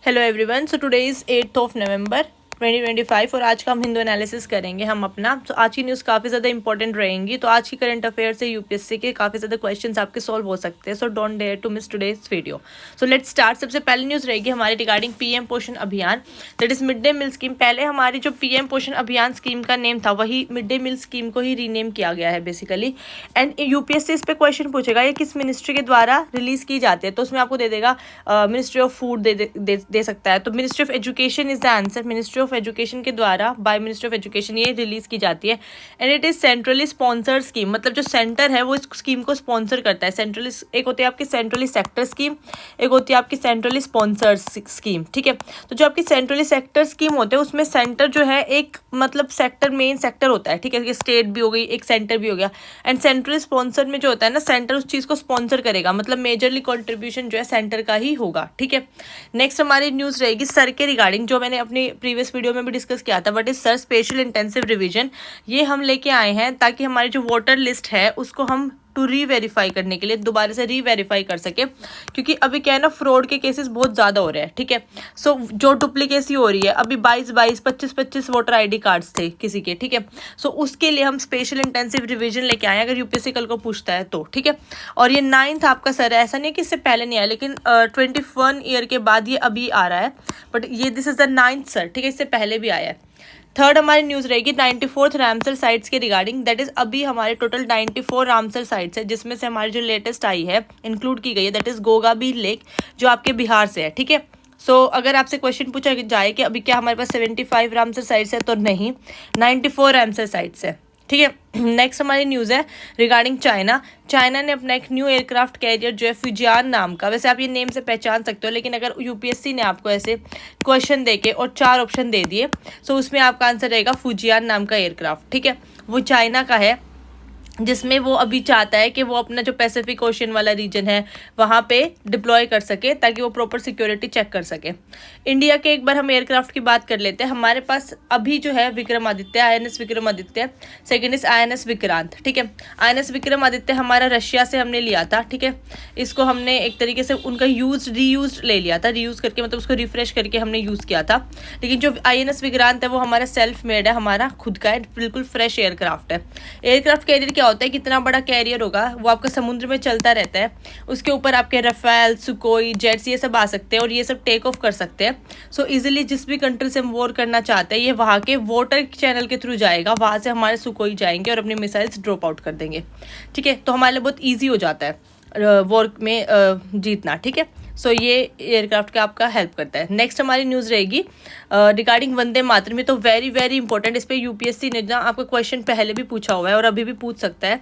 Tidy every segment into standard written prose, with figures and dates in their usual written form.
Hello everyone, so today is 8th of November 2025 और आज का हम हिंदू एनालिसिस करेंगे हम अपना। तो आज की न्यूज़ काफ़ी ज़्यादा इंपॉर्टेंट रहेंगी। तो आज की करंट अफेयर से यूपीएससी के काफ़ी ज़्यादा क्वेश्चंस आपके सॉल्व हो सकते हैं। So don't dare to miss today's video. So let's start. सबसे पहली न्यूज़ रहेगी हमारी regarding PM Poshan Abhiyan, that is mid day meal scheme. पहले हमारी जो पीएम पोषण अभियान स्कीम का नेम था वही मिड डे मील स्कीम को ही रीनेम किया गया है बेसिकली। एंड यूपीएससी इस पर क्वेश्चन पूछेगा ये किस मिनिस्ट्री के द्वारा रिलीज की जाती है, तो उसमें आपको दे देगा मिनिस्ट्री ऑफ फूड दे सकता है। तो ministry of education is the answer. Ministry of education के द्वारा बाय मिनिस्ट्री ऑफ एजुकेशन ये रिलीज की जाती है। And it is centrally sponsored scheme, मतलब जो सेंटर है वो इस स्कीम को स्पॉन्सर करता है। सेंट्रली एक होती है आपकी सेंट्रली सेक्टर स्कीम, एक होती है आपकी सेंट्रली स्पॉन्सर्ड स्कीम। ठीक है, तो जो आपकी सेंट्रली सेक्टर स्कीम होते हैं उसमें सेंटर जो है एक मतलब सेक्टर मेन सेक्टर होता है। ठीक है, स्टेट भी हो गई, एक सेंटर भी हो गया। एंड सेंट्रली स्पॉन्सर्ड में जो होता है ना, सेंटर उस चीज़ को स्पॉन्सर करेगा, मतलब मेजरली कॉन्ट्रीब्यूशन जो है सेंटर का ही होगा। ठीक है, नेक्स्ट हमारी न्यूज़ रहेगी सर के रिगार्डिंग, जो मैंने अपनी प्रीवियस वीडियो में भी डिस्कस किया था। बट इस सर स्पेशल इंटेंसिव रिवीजन ये हम लेके आए हैं ताकि हमारी जो वोटर लिस्ट है उसको हम टू रीवेरीफाई करने के लिए दोबारा से रीवेरीफाई कर सके, क्योंकि अभी क्या है ना, फ्रॉड के केसेस बहुत ज़्यादा हो रहे हैं। ठीक है, सो जो डुप्लीकेसी हो रही है, अभी 22 25 वोटर आईडी कार्ड्स थे किसी के। ठीक है, सो उसके लिए हम स्पेशल इंटेंसिव रिवीजन लेके आए हैं, अगर यूपीएससी कल को पूछता है तो। ठीक है, और ये 9th आपका सर है, ऐसा नहीं कि इससे पहले नहीं आया, लेकिन 21 ईयर के बाद ये अभी आ रहा है। बट ये this is the 9th sir. ठीक है, इससे पहले भी आया है। थर्ड हमारी न्यूज़ रहेगी 94th रामसर साइट्स के रिगार्डिंग, दैट इज अभी हमारे टोटल 94 रामसर साइट्स है, जिसमें से हमारी जो लेटेस्ट आई है इंक्लूड की गई है, दैट इज गोगाबीर लेक, जो आपके बिहार से है। ठीक है, सो अगर आपसे क्वेश्चन पूछा जाए कि अभी क्या हमारे पास 75 रामसर साइट्स है, तो नहीं, 94 रामसर साइट्स है। ठीक है, नेक्स्ट हमारी न्यूज़ है रिगार्डिंग चाइना। चाइना ने अपना एक न्यू एयरक्राफ्ट कैरियर जो है फ्यूजियान नाम का, वैसे आप ये नेम से पहचान सकते हो, लेकिन अगर यूपीएससी ने आपको ऐसे क्वेश्चन देके और 4 ऑप्शन दे दिए तो उसमें आपका आंसर रहेगा फ्यूजियान नाम का एयरक्राफ्ट। ठीक है, वो चाइना का है, जिसमें वो अभी चाहता है कि वो अपना जो पैसिफिक ओशन वाला रीजन है वहाँ पे डिप्लॉय कर सके, ताकि वो प्रॉपर सिक्योरिटी चेक कर सके। इंडिया के एक बार हम एयरक्राफ्ट की बात कर लेते हैं। हमारे पास अभी जो है Vikramaditya, INS Vikramaditya, second is INS Vikrant. ठीक है, INS विक्रमादित्य हमारा रशिया से हमने लिया था। ठीक है, इसको हमने एक तरीके से उनका रीयूज ले लिया था, रीयूज करके मतलब उसको रिफ्रेश करके हमने यूज़ किया था। लेकिन जो INS विक्रांत है वो हमारा सेल्फ मेड है, हमारा खुद का है, बिल्कुल फ्रेश एयरक्राफ्ट है। एयरक्राफ्ट कैरियर क्या होता है, कितना बड़ा कैरियर होगा, वो आपका समुद्र में चलता रहता है, उसके ऊपर आपके रफेल, सुकोई, जेट्स ये सब आ सकते हैं और ये सब टेक ऑफ कर सकते हैं। सो इजीली जिस भी कंट्री से हम वॉर करना चाहते हैं, ये वहाँ के वाटर चैनल के थ्रू जाएगा, वहाँ से हमारे सुकोई जाएंगे और अपनी मिसाइल्स ड्रॉप आउट कर देंगे। ठीक है, तो हमारे लिए बहुत ईजी हो जाता है वॉर में जीतना। ठीक है, सो ये एयरक्राफ्ट का आपका हेल्प करता है। नेक्स्ट हमारी न्यूज़ रहेगी रिगार्डिंग वंदे मातरम। में तो वेरी वेरी इंपॉर्टेंट, इस पर यूपीएससी ने ना आपका क्वेश्चन पहले भी पूछा हुआ है और अभी भी पूछ सकता है।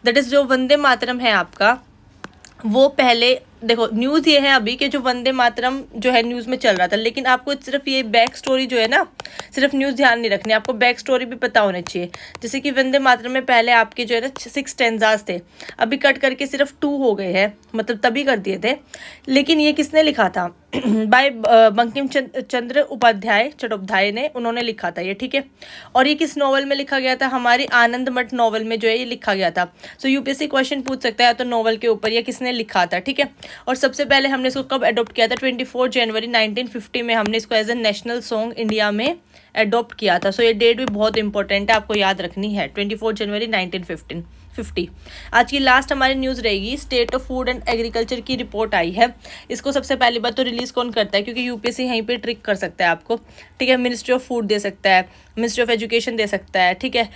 दैट इज़ जो वंदे मातरम है आपका, वो पहले देखो न्यूज़ ये है अभी कि जो वंदे मातरम जो है न्यूज़ में चल रहा था, लेकिन आपको सिर्फ ये बैक स्टोरी जो है ना, सिर्फ न्यूज़ ध्यान नहीं रखनी, आपको बैक स्टोरी भी पता होनी चाहिए। जैसे कि वंदे मातरम में पहले आपके जो है ना 6 स्टेंजास थे, अभी कट करके सिर्फ 2 हो गए हैं, मतलब तभी कर दिए थे। लेकिन ये किसने लिखा था बाय बंकिम चंद्र उपाध्याय चट्टोपाध्याय ने, उन्होंने लिखा था ये। ठीक है, और ये किस नॉवल में लिखा गया था, हमारी आनंद मठ नॉवल में जो है ये लिखा गया था। सो यूपीएससी क्वेश्चन पूछ सकता है तो नॉवल के ऊपर या किसने लिखा था। ठीक है, और सबसे पहले हमने इसको कब अडॉप्ट किया था, 24 जनवरी 1950 में हमने इसको as a national song India में अडॉप्ट किया था। सो ये डेट भी बहुत इंपॉर्टेंट है, आपको याद रखनी है, 24 जनवरी 1950। आज की लास्ट हमारी न्यूज़ रहेगी state of food and agriculture की रिपोर्ट आई है। इसको सबसे पहली बात तो रिलीज कौन करता है, क्योंकि यूपीएससी यहीं पे ट्रिक कर सकता है आपको। ठीक है, मिनिस्ट्री ऑफ फूड दे सकता है, मिनिस्ट्री ऑफ एजुकेशन दे सकता है, ठीक है,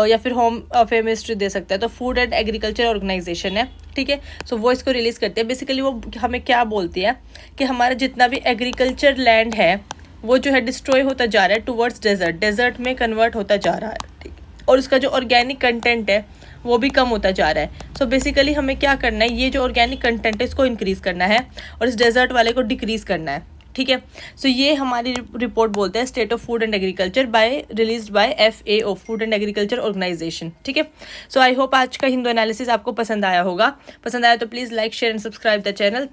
या फिर होम अफेयर मिनिस्ट्री दे सकता है। तो फूड एंड एग्रीकल्चर ऑर्गेनाइजेशन है। ठीक है, सो वो इसको रिलीज करते हैं। बेसिकली वो हमें क्या बोलती है कि हमारा जितना भी एग्रीकल्चर लैंड है वो जो है डिस्ट्रॉय होता जा रहा है टूवर्ड्स डेजर्ट में कन्वर्ट होता जा रहा है। ठीक, और उसका जो ऑर्गेनिक कंटेंट है वो भी कम होता जा रहा है। सो बेसिकली हमें क्या करना है, ये जो ऑर्गेनिक कंटेंट है इसको इंक्रीज़ करना है और इस डेजर्ट वाले को डिक्रीज़ करना है। ठीक है, सो ये हमारी रिपोर्ट बोलते हैं state of food and agriculture released by FAO, food and agriculture organisation. ठीक है, सो आई होप आज का हिंदू एनालिसिस आपको पसंद आया होगा। पसंद आया तो please like share and subscribe the channel.